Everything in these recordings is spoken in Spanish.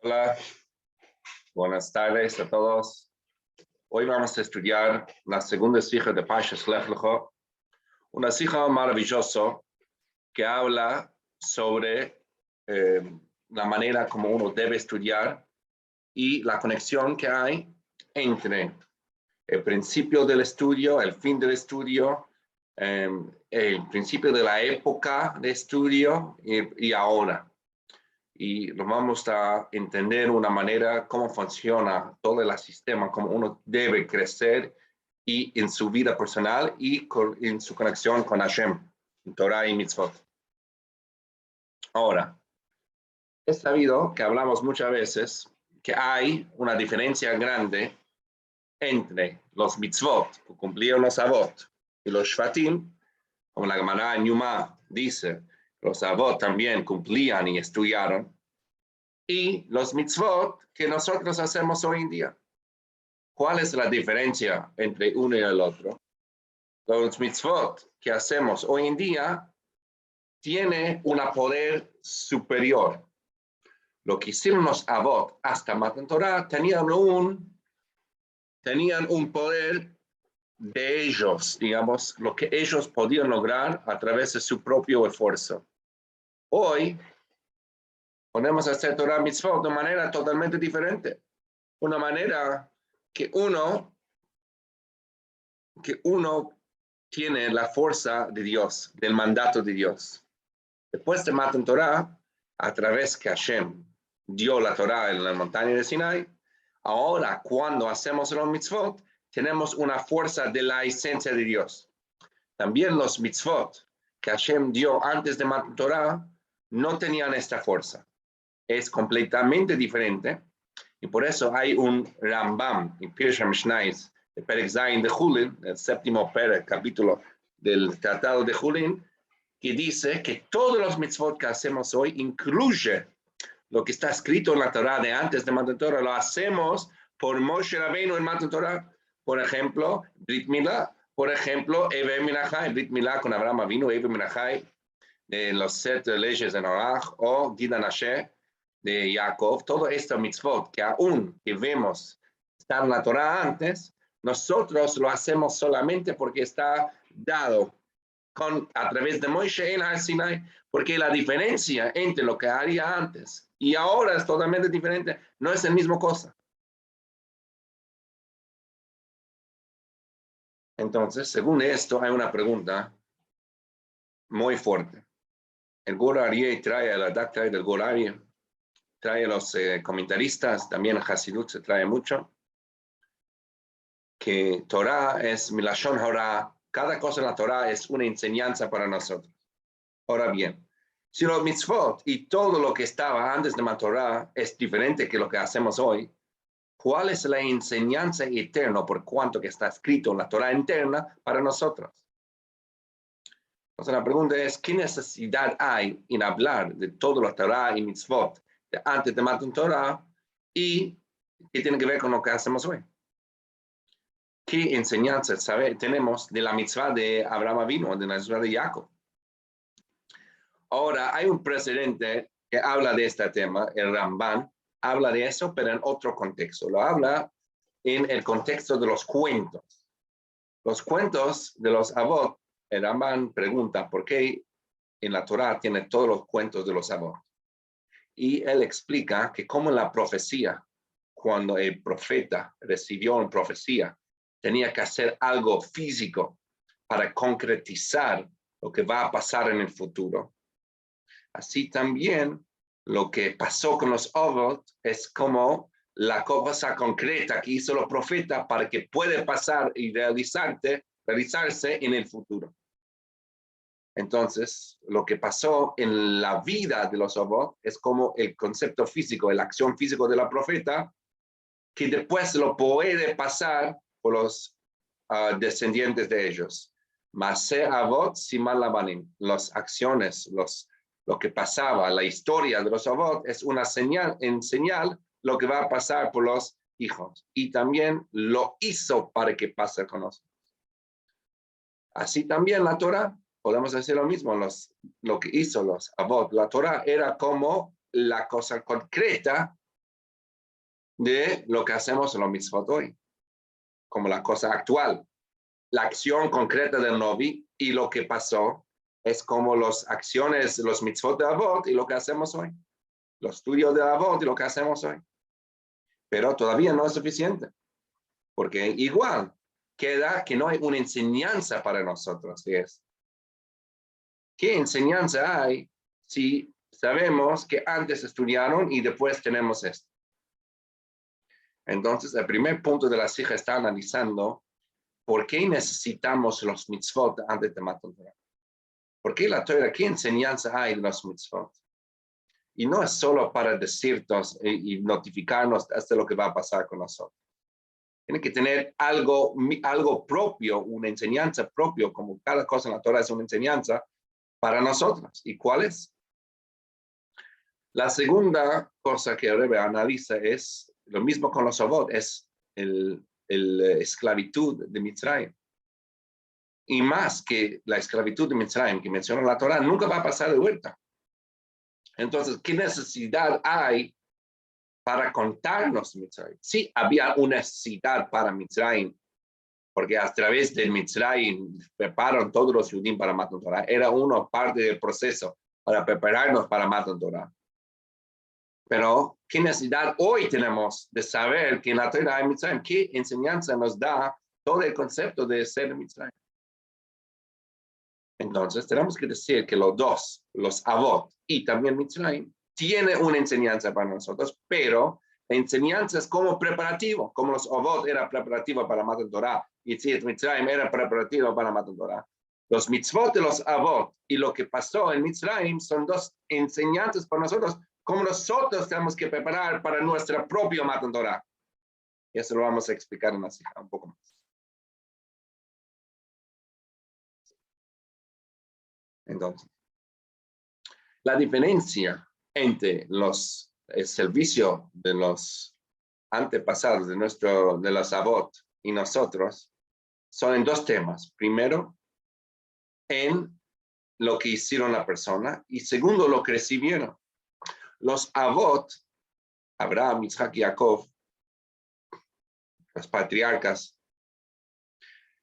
Hola, buenas tardes a todos. Hoy vamos a estudiar la segunda sija de Parshas Lech Lecha, una sija maravillosa que habla sobre la manera como uno debe estudiar y la conexión que hay entre el principio del estudio, el fin del estudio, el principio de la época de estudio y ahora. Y lo vamos a entender una manera cómo funciona todo el sistema, cómo uno debe crecer y en su vida personal y en su conexión con Hashem, Torah y Mitzvot. Ahora, es sabido que hablamos muchas veces que hay una diferencia grande entre los Mitzvot, que cumplieron los Avot, y los Shvatim, como la Gemara en Yuma dice, los Avot también cumplían y estudiaron, y los mitzvot que nosotros hacemos hoy en día. ¿Cuál es la diferencia entre uno y el otro? Los mitzvot que hacemos hoy en día tienen un poder superior. Lo que hicieron los Avot hasta Matan Torah tenían un poder de ellos, digamos, lo que ellos podían lograr a través de su propio esfuerzo. Hoy podemos hacer Torah mitzvot de manera totalmente diferente. Una manera que uno tiene la fuerza de Dios, del mandato de Dios. Después de Matan Torah, a través que Hashem dio la Torah en la montaña de Sinai, ahora cuando hacemos los mitzvot, tenemos una fuerza de la esencia de Dios. También los mitzvot que Hashem dio antes de Matan Torah no tenían esta fuerza. Es completamente diferente. Y por eso hay un Rambam en Pirush HaMishnayos, el Perek Zayin de Julin, el séptimo Perek, capítulo del Tratado de Julin, que dice que todos los mitzvot que hacemos hoy incluye lo que está escrito en la Torah de antes de Matan Torah, lo hacemos por Moshe Rabbeinu en Matan Torah. Por ejemplo, Brit Milá, por ejemplo, Eve Minachai, Brit Milá con Abraham Avinu, Eve Minachai, de los 7 leyes de Norach, o Gid HaNasheh, de Jacob, todo esto mitzvot que aún que vemos estar en la Torah antes, nosotros lo hacemos solamente porque está dado a través de Moisés en Sinai, porque la diferencia entre lo que haría antes y ahora es totalmente diferente, no es la misma cosa. Entonces, según esto, hay una pregunta muy fuerte. El Gur Aryeh trae, la Dacta del Gur Aryeh, trae a los comentaristas, también Hasidut se trae mucho, que Torah es Milashon Hora, cada cosa en la Torah es una enseñanza para nosotros. Ahora bien, si los mitzvot y todo lo que estaba antes de la Torah es diferente que lo que hacemos hoy, ¿cuál es la enseñanza eterna por cuanto que está escrito en la Torah interna para nosotros? Entonces la pregunta es, ¿qué necesidad hay en hablar de todo la Torah y mitzvot de antes de Matan Torah y qué tiene que ver con lo que hacemos hoy? ¿Qué enseñanza tenemos de la mitzvah de Abraham Avinu, de la mitzvah de Jacob? Ahora, hay un precedente que habla de este tema, el Ramban habla de eso, pero en otro contexto. Lo habla en el contexto de los cuentos. Los cuentos de los Avot, el Ramban pregunta por qué en la Torah tiene todos los cuentos de los Avot. Y él explica que como en la profecía, cuando el profeta recibió una profecía, tenía que hacer algo físico para concretizar lo que va a pasar en el futuro. Así también lo que pasó con los Avot es como la cosa concreta que hizo los profetas para que pueda pasar y realizarse en el futuro. Entonces, lo que pasó en la vida de los Avot es como el concepto físico, la acción física de la profeta, que después lo puede pasar por los descendientes de ellos. Masé Avot Siman Labanim, las acciones, lo que pasaba, la historia de los Avot es una señal lo que va a pasar por los hijos. Y también lo hizo para que pase con nosotros. Así también la Torah, podemos decir lo mismo, lo que hizo los Avot. La Torah era como la cosa concreta de lo que hacemos en los mitzvot hoy, como la cosa actual. La acción concreta del Novi y lo que pasó es como las acciones, los mitzvot de Avot y lo que hacemos hoy. Los estudios de Avot y lo que hacemos hoy. Pero todavía no es suficiente, porque igual queda que no hay una enseñanza para nosotros de esto. ¿Qué enseñanza hay si sabemos que antes estudiaron y después tenemos esto? Entonces, el primer punto de la sija está analizando por qué necesitamos los mitzvot antes de Matan Torah. ¿Por qué la Torah? ¿Qué enseñanza hay de los mitzvot? Y no es solo para decirnos y notificarnos hasta lo que va a pasar con nosotros. Tiene que tener algo propio, una enseñanza propia, como cada cosa en la Torah es una enseñanza para nosotros. ¿Y cuál es? La segunda cosa que el Rebbe analiza es lo mismo con los Avot, es la esclavitud de Mitzrayim. Y más que la esclavitud de Mitzrayim que menciona la Torah, nunca va a pasar de vuelta. Entonces, ¿qué necesidad hay para contarnos Mitzrayim? Sí, había una necesidad para Mitzrayim, porque a través de Mitzrayim preparan todos los judíos para Matan Torah. Era una parte del proceso para prepararnos para Matan Torah. Pero, ¿qué necesidad hoy tenemos de saber que en la Torah hay Mitzrayim? ¿Qué enseñanza nos da todo el concepto de ser Mitzrayim? Entonces, tenemos que decir que los dos, los Avot y también Mitzrayim, tienen una enseñanza para nosotros, pero la enseñanza es como preparativo, como los Avot era preparativo para Matan Torah y Mitzrayim era preparativo para Matan Torah. Los mitzvot de los Avot y lo que pasó en Mitzrayim son dos enseñanzas para nosotros, como nosotros tenemos que preparar para nuestra propia Matan Torah. Y eso lo vamos a explicar en la sija un poco más. Entonces, la diferencia entre el servicio de los antepasados de los Avot y nosotros son en dos temas. Primero, en lo que hicieron la persona y segundo, lo que recibieron. Los Avot, Abraham, Isaac y Jacob, los patriarcas,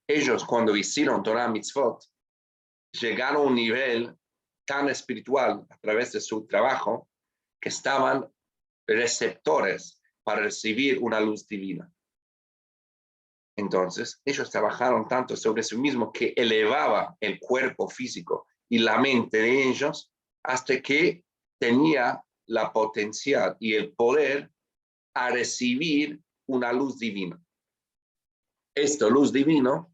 ellos cuando hicieron Torah Mitzvot, llegaron a un nivel tan espiritual a través de su trabajo que estaban receptores para recibir una luz divina. Entonces, ellos trabajaron tanto sobre sí mismos que elevaba el cuerpo físico y la mente de ellos hasta que tenía la potencial y el poder a recibir una luz divina. Esta luz divino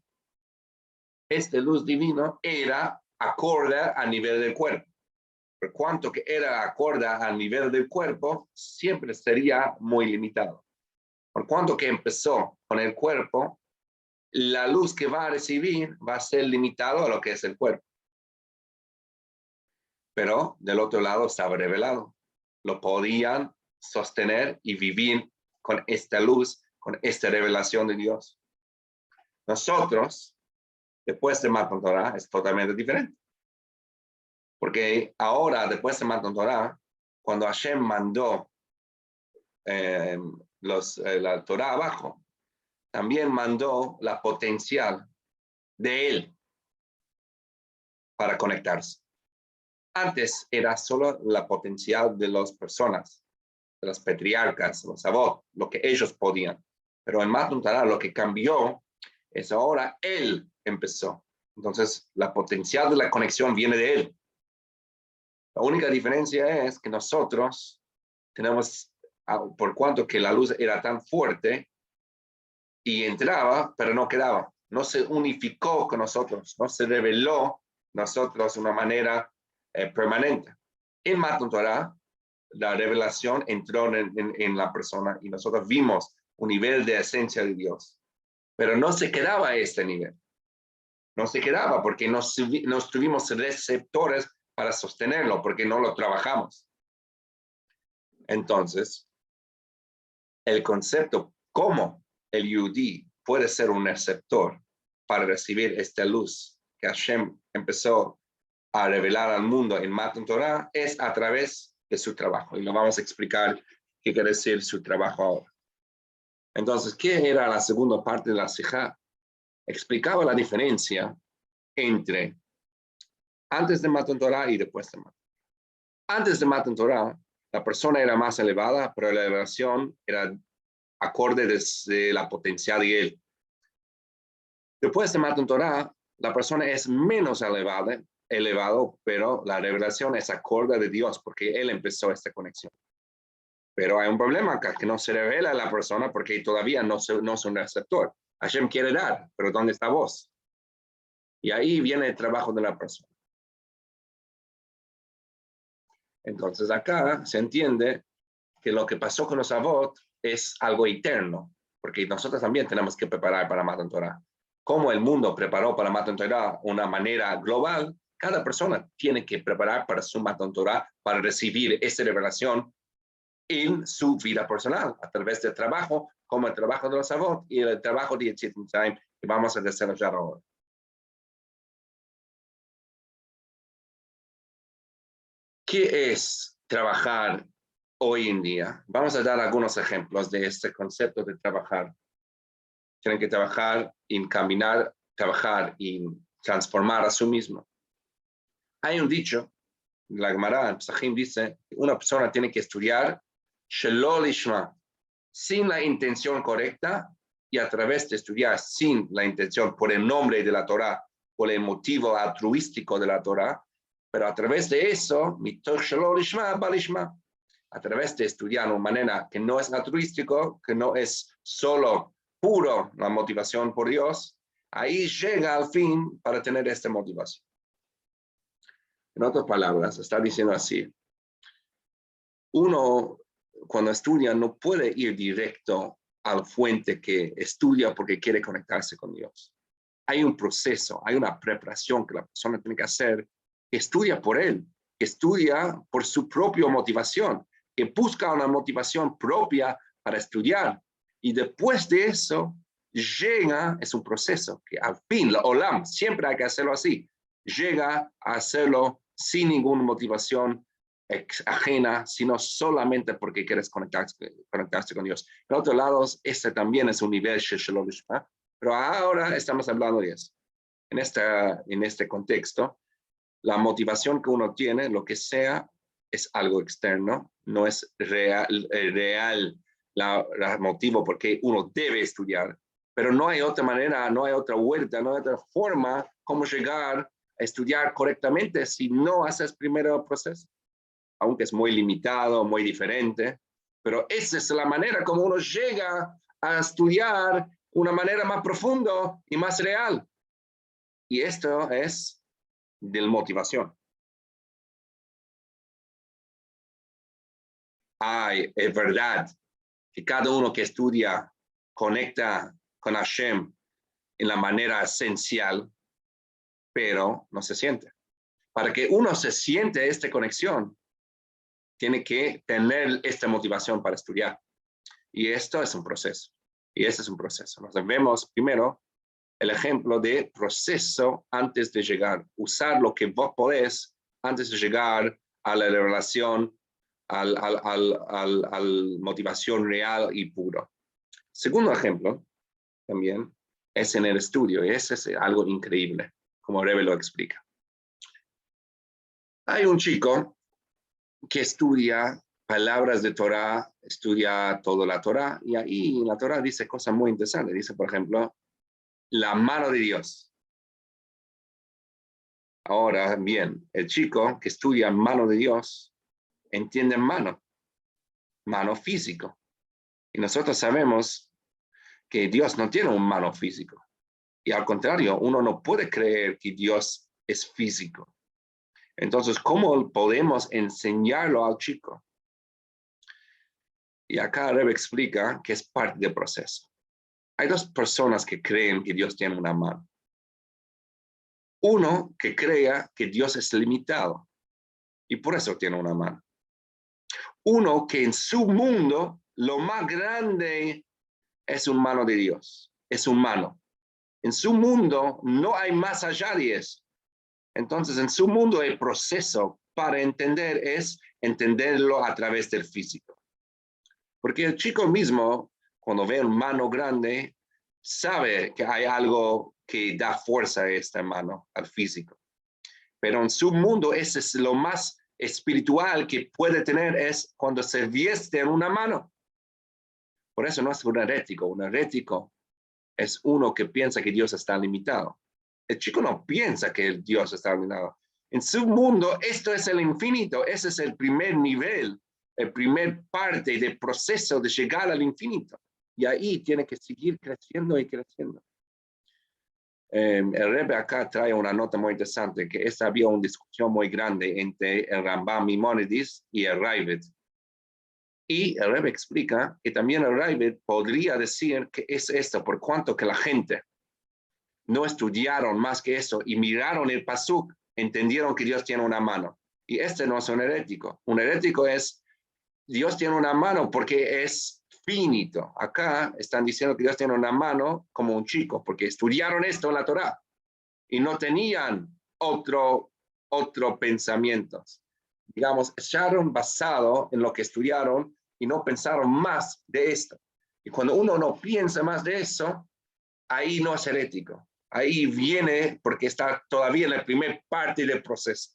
era acorde a nivel del cuerpo. Por cuanto que era acorde al nivel del cuerpo, siempre sería muy limitado. Por cuanto que empezó con el cuerpo, la luz que va a recibir va a ser limitado a lo que es el cuerpo. Pero del otro lado estaba revelado. Lo podían sostener y vivir con esta luz, con esta revelación de Dios. Nosotros, después de Matan Torah, es totalmente diferente. Porque ahora, después de Matan Torah, cuando Hashem mandó la Torah abajo, también mandó la potencial de él para conectarse. Antes era solo la potencial de las personas, de las patriarcas, los Avot, lo que ellos podían. Pero en Matan Torah lo que cambió es ahora él empezó. Entonces, la potencial de la conexión viene de él. La única diferencia es que nosotros tenemos, por cuanto que la luz era tan fuerte y entraba, pero no quedaba. No se unificó con nosotros, no se reveló nosotros de una manera permanente. En Matan Torah, la revelación entró en la persona y nosotros vimos un nivel de esencia de Dios. Pero no se quedaba a este nivel. No se quedaba porque no tuvimos receptores para sostenerlo, porque no lo trabajamos. Entonces, el concepto cómo el Yehudí puede ser un receptor para recibir esta luz que Hashem empezó a revelar al mundo en Matan Torah es a través de su trabajo. Y lo vamos a explicar qué quiere decir su trabajo ahora. Entonces, ¿qué era la segunda parte de la sijá? Explicaba la diferencia entre antes de Matan Torah y después de Matan. Antes de Matan Torah, la persona era más elevada, pero la elevación era acorde desde la potencial de él. Después de Matan Torah, la persona es menos elevado, pero la revelación es acorde de Dios, porque él empezó esta conexión. Pero hay un problema acá, que no se revela a la persona porque todavía no es un receptor. Hashem quiere dar, pero ¿dónde está vos? Y ahí viene el trabajo de la persona. Entonces acá se entiende que lo que pasó con los Avot es algo eterno, porque nosotros también tenemos que preparar para Matan Torah. Como el mundo preparó para Matan Torah una manera global, cada persona tiene que preparar para su Matan Torah, para recibir esa revelación en su vida personal, a través del trabajo, como el trabajo de los Avot y el trabajo de Yetziat Mitzrayim que vamos a desarrollar ahora. ¿Qué es trabajar hoy en día? Vamos a dar algunos ejemplos de este concepto de trabajar. Tienen que trabajar en caminar, trabajar en transformar a sí mismo. Hay un dicho, la Gemara en Pesachim dice, una persona tiene que estudiar Shelo Lishma, sin la intención correcta, y a través de estudiar sin la intención, por el nombre de la Torah, por el motivo altruístico de la Torah, pero a través de eso, mitoch Shelo Lishma, Balishma, a través de estudiar de una manera que no es altruístico, que no es solo puro la motivación por Dios, ahí llega al fin para tener esta motivación. En otras palabras, está diciendo así, uno cuando estudia no puede ir directo a la fuente que estudia porque quiere conectarse con Dios. Hay un proceso, hay una preparación que la persona tiene que hacer, que estudia por él, que estudia por su propia motivación, que busca una motivación propia para estudiar. Y después de eso, llega, es un proceso que al fin, la Olam, siempre hay que hacerlo así, llega a hacerlo sin ninguna motivación ajena, sino solamente porque quieres conectarse con Dios. En otros lados, este también es un nivel Shelo Lishma, pero ahora estamos hablando de eso. En este contexto, la motivación que uno tiene, lo que sea, es algo externo, no es real la motivo porque uno debe estudiar, pero no hay otra manera, no hay otra vuelta, no hay otra forma como llegar a estudiar correctamente si no haces primero el proceso, aunque es muy limitado, muy diferente, pero esa es la manera como uno llega a estudiar una manera más profunda y más real. Y esto es de motivación. Es verdad que cada uno que estudia conecta con Hashem en la manera esencial, pero no se siente. Para que uno se siente esta conexión, tiene que tener esta motivación para estudiar. Y esto es un proceso. Y este es un proceso. Nos vemos primero el ejemplo de proceso antes de llegar. Usar lo que vos podés antes de llegar a la revelación, al motivación real y puro. Segundo ejemplo, también, es en el estudio. Y ese es algo increíble, como Rebbe lo explica. Hay un chico que estudia palabras de Torah, estudia toda la Torah, y ahí la Torah dice cosas muy interesantes. Dice, por ejemplo, la mano de Dios. Ahora bien, el chico que estudia mano de Dios entiende mano físico. Y nosotros sabemos que Dios no tiene un mano físico. Y al contrario, uno no puede creer que Dios es físico. Entonces, ¿cómo podemos enseñarlo al chico? Y acá Rebbe explica que es parte del proceso. Hay dos personas que creen que Dios tiene una mano. Uno que crea que Dios es limitado y por eso tiene una mano. Uno que en su mundo lo más grande es un mano de Dios, es humano. En su mundo no hay más allá de eso. Entonces, en su mundo el proceso para entender es entenderlo a través del físico. Porque el chico mismo, cuando ve una mano grande, sabe que hay algo que da fuerza a esta mano, al físico. Pero en su mundo, ese es lo más espiritual que puede tener, es cuando se vieste en una mano. Por eso no es un herético. Un herético es uno que piensa que Dios está limitado. El chico no piensa que el Dios está limitado. En su mundo, esto es el infinito. Ese es el primer nivel, el primer parte del proceso de llegar al infinito. Y ahí tiene que seguir creciendo y creciendo. El Rebbe acá trae una nota muy interesante, que había una discusión muy grande entre el Rambam Maimónides y el Ravid. Y el Rebbe explica que también el Ravid podría decir que es esto, por cuanto que la gente no estudiaron más que eso y miraron el pasuk, entendieron que Dios tiene una mano. Y este no es un herético. Un herético es, Dios tiene una mano porque es finito. Acá están diciendo que Dios tiene una mano como un chico, porque estudiaron esto en la Torá y no tenían otro pensamiento. Digamos, echaron basado en lo que estudiaron y no pensaron más de esto. Y cuando uno no piensa más de eso, ahí no es herético. Ahí viene porque está todavía en la primera parte del proceso.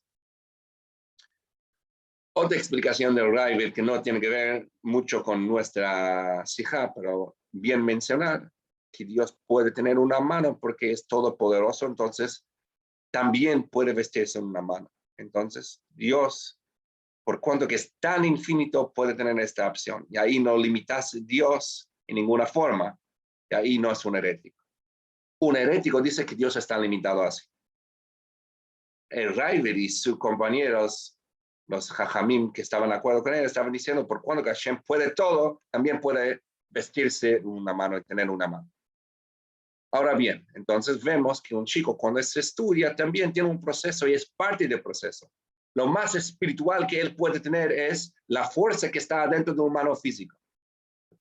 Otra explicación del Ravid que no tiene que ver mucho con nuestra sijá, pero bien mencionar que Dios puede tener una mano porque es todopoderoso, entonces también puede vestirse en una mano. Entonces Dios, por cuanto que es tan infinito, puede tener esta opción. Y ahí no limitas a Dios en ninguna forma. Y ahí no es un herético. Un herético dice que Dios está limitado así. El Ravid y sus compañeros, los Jajamim que estaban de acuerdo con él, estaban diciendo, por cuando Hashem puede todo, también puede vestirse una mano y tener una mano. Ahora bien, entonces vemos que un chico cuando se estudia también tiene un proceso y es parte del proceso. Lo más espiritual que él puede tener es la fuerza que está dentro de un mano físico.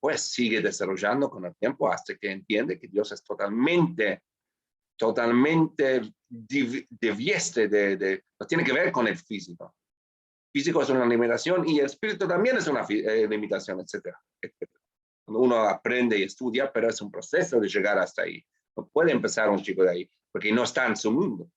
Pues sigue desarrollando con el tiempo hasta que entiende que Dios es totalmente no tiene que ver con el físico. El físico es una limitación y el espíritu también es una limitación, etcétera, etcétera. Cuando uno aprende y estudia, pero es un proceso de llegar hasta ahí. No puede empezar un chico de ahí, porque no está en su mundo.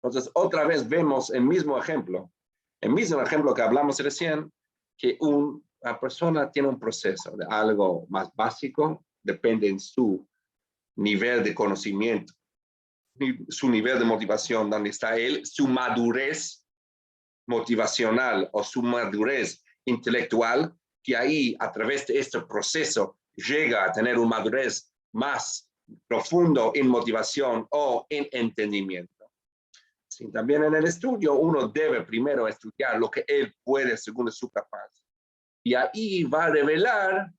Entonces, otra vez vemos el mismo ejemplo que hablamos recién, que una persona tiene un proceso de algo más básico, depende en su nivel de conocimiento, su nivel de motivación, donde está él, su madurez motivacional o su madurez intelectual, que ahí a través de este proceso llega a tener una madurez más profundo en motivación o en entendimiento. Sí, también en el estudio uno debe primero estudiar lo que él puede según su capaz. Y ahí va a revelar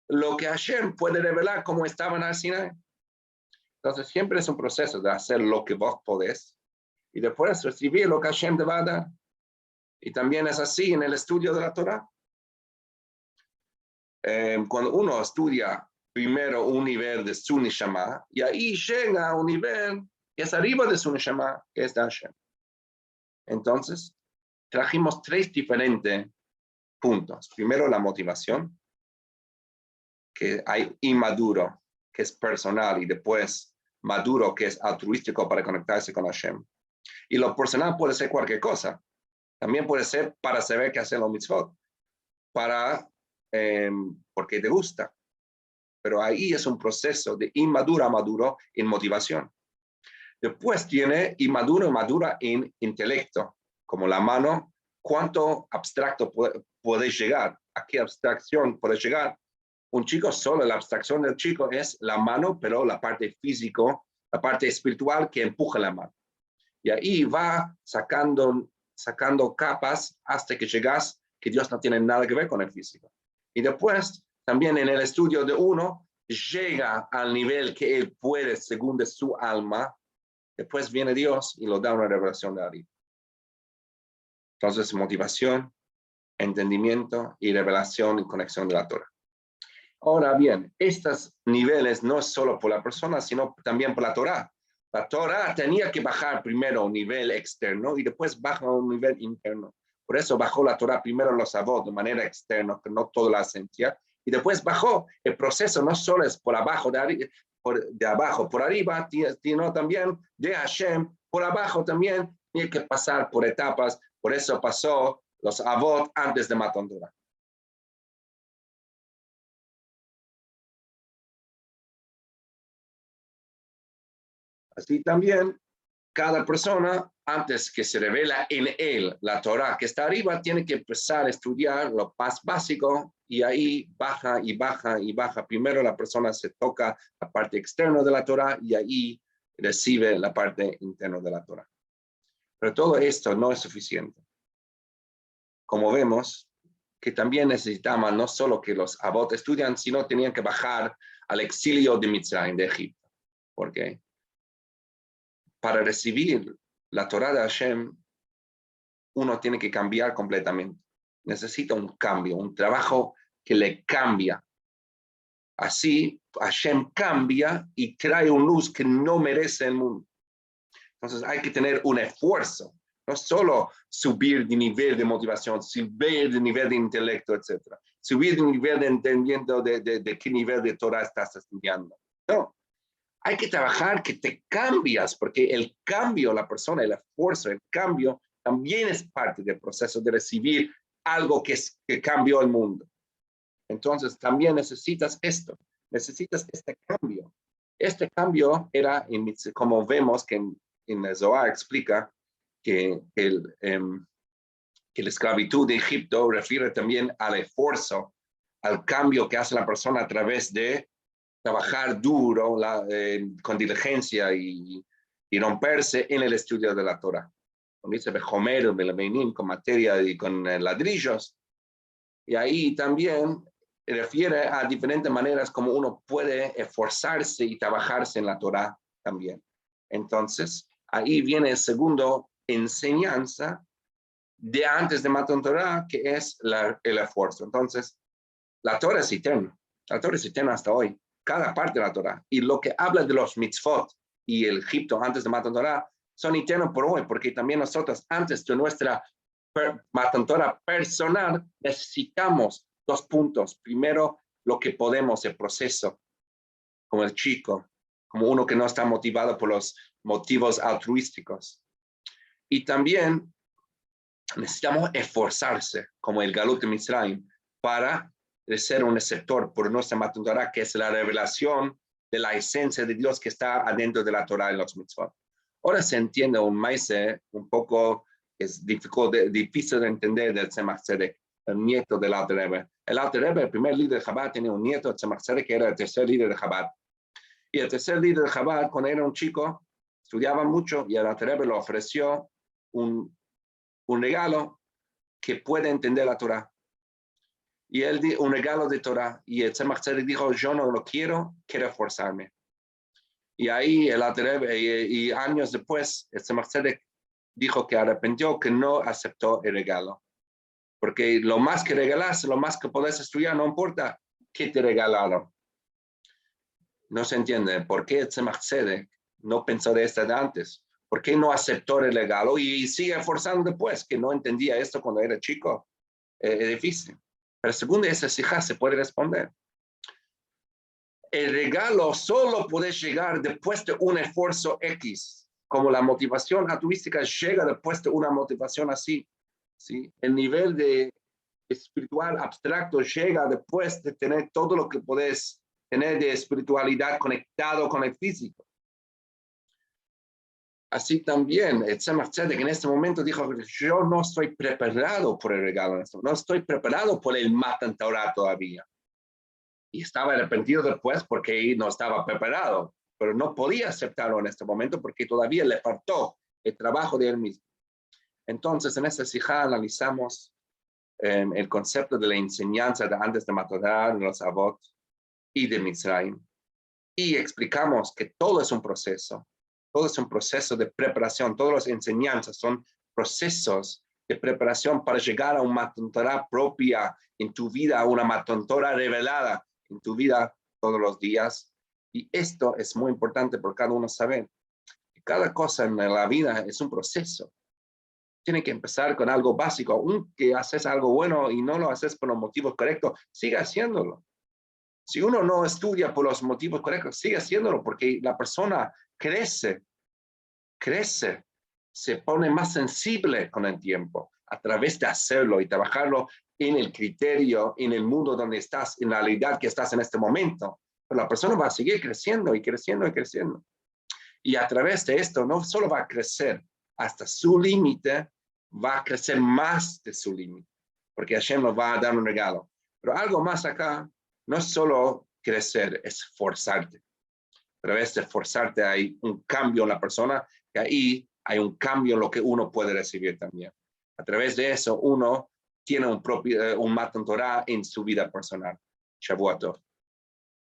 lo que Hashem puede revelar como estaba en el Sinai. Entonces siempre es un proceso de hacer lo que vos podés y después recibir lo que Hashem te va a dar. Y también es así en el estudio de la Torah. Cuando uno estudia primero un nivel de su Neshama, y ahí llega a un nivel que es arriba de su Neshama, que es de Hashem. Entonces, trajimos 3 diferentes puntos. Primero, la motivación, que hay inmaduro, que es personal, y después maduro, que es altruístico para conectarse con Hashem. Y lo personal puede ser cualquier cosa. También puede ser para saber qué hacer los mitzvot, porque te gusta. Pero ahí es un proceso de inmaduro a maduro en motivación. Después tiene inmaduro y madura en intelecto, como la mano, cuánto abstracto puede llegar, a qué abstracción puede llegar. Un chico solo, la abstracción del chico es la mano, pero la parte físico, la parte espiritual que empuja la mano. Y ahí va sacando capas hasta que llegas que Dios no tiene nada que ver con el físico. Y después, también en el estudio de uno, llega al nivel que él puede según de su alma. Después viene Dios y lo da una revelación de arriba. Entonces, motivación, entendimiento y revelación y conexión de la Torah. Ahora bien, estos niveles no es solo por la persona, sino también por la Torah. La Torah tenía que bajar primero a un nivel externo y después baja a un nivel interno. Por eso bajó la Torah primero los avot de manera externa, que no toda la esencia, y después bajó. El proceso no solo es por abajo, de abajo por arriba, sino también de Hashem por abajo también. Tiene que pasar por etapas. Por eso pasó los Avot antes de Matan Torah. Así también, cada persona, antes que se revela en él la Torah que está arriba, tiene que empezar a estudiar lo más básico y ahí baja y baja y baja. Primero la persona se toca la parte externa de la Torah y ahí recibe la parte interna de la Torah. Pero todo esto no es suficiente. Como vemos, que también necesitaban no solo que los Avot estudian, sino tenían que bajar al exilio de Mitzrayim, de Egipto. ¿Por qué? Para recibir la Torah de Hashem, uno tiene que cambiar completamente. Necesita un cambio, un trabajo que le cambia. Así, Hashem cambia y trae una luz que no merece el mundo. Entonces, hay que tener un esfuerzo. No solo subir de nivel de motivación, subir de nivel de intelecto, etc. Subir de nivel de entendimiento de qué nivel de Torah estás estudiando. No. Hay que trabajar que te cambias, porque el cambio, la persona, el esfuerzo, el cambio, también es parte del proceso de recibir algo que cambió el mundo. Entonces, también necesitas esto, necesitas este cambio. Este cambio era, como vemos que en el Zohar explica que la esclavitud de Egipto refiere también al esfuerzo, al cambio que hace la persona a través de trabajar duro, con diligencia y romperse en el estudio de la Torah. Como dice Bejomer, Belebenim, con materia y con ladrillos. Y ahí también refiere a diferentes maneras como uno puede esforzarse y trabajarse en la Torah también. Entonces, ahí viene el segundo enseñanza de antes de Matan Torah, que es el esfuerzo. Entonces, la Torah es eterna. La Torah es eterna hasta hoy. Cada parte de la Torah. Y lo que habla de los mitzvot y el Egipto antes de Matan Torah son eternos por hoy, porque también nosotros antes de nuestra Matan Torah personal necesitamos 2 puntos. Primero, lo que podemos, el proceso, como el chico, como uno que no está motivado por los motivos altruísticos. Y también necesitamos esforzarse, como el Galut de Mitzrayim, para ser un receptor por nuestra Matan Torah, que es la revelación de la esencia de Dios que está adentro de la Torah en los mitzvot. Ahora se entiende un maíz un poco, es difícil de entender del Tzemach Tzedek, el nieto del Alter Rebbe. El Alter Rebbe, el primer líder de Chabad, tenía un nieto, Tzemach Tzedek, que era el tercer líder de Chabad. Y el tercer líder de Chabad, cuando era un chico, estudiaba mucho y el Alter Rebbe le ofreció un regalo que puede entender la Torah. Y él dio un regalo de Torah. Y el Tzemach Tzedek dijo, yo no lo quiero esforzarme. Y ahí el Alter Rebbe, y años después, el Tzemach Tzedek dijo que arrepintió, que no aceptó el regalo. Porque lo más que regalas, lo más que podés estudiar, no importa qué te regalaron. No se entiende por qué el Tzemach Tzedek no pensó de esto de antes. ¿Por qué no aceptó el regalo y sigue esforzando después? Que no entendía esto cuando era chico. Es difícil. Pero según esa sijá se puede responder. El regalo solo puede llegar después de un esfuerzo X. Como la motivación altruística llega después de una motivación así. ¿Sí? El nivel de espiritual abstracto llega después de tener todo lo que puedes tener de espiritualidad conectado con el físico. Así también, el Tzemach Tzedek en este momento dijo, yo no estoy preparado por el regalo, no estoy preparado por el Matan Torah todavía. Y estaba arrepentido después porque no estaba preparado, pero no podía aceptarlo en este momento porque todavía le faltó el trabajo de él mismo. Entonces, en esta sijá analizamos el concepto de la enseñanza de antes de Matan Torah, de los Avot y de Mitzrayim. Y explicamos que todo es un proceso. Todo es un proceso de preparación. Todas las enseñanzas son procesos de preparación para llegar a una Matan Torah propia en tu vida, a una Matan Torah revelada en tu vida todos los días. Y esto es muy importante por cada uno saber que cada cosa en la vida es un proceso. Tiene que empezar con algo básico. Aunque haces algo bueno y no lo haces por los motivos correctos, sigue haciéndolo. Si uno no estudia por los motivos correctos, sigue haciéndolo porque la persona crece, se pone más sensible con el tiempo a través de hacerlo y trabajarlo en el criterio, en el mundo donde estás, en la realidad que estás en este momento. Pero la persona va a seguir creciendo y creciendo y creciendo. Y a través de esto no solo va a crecer hasta su límite, va a crecer más de su límite, porque Hashem nos va a dar un regalo. Pero algo más acá, no es solo crecer, es forzarte. A través de forzarte hay un cambio en la persona, y ahí hay un cambio en lo que uno puede recibir también. A través de eso, uno tiene un Matan Torah en su vida personal. Shavuot Tov.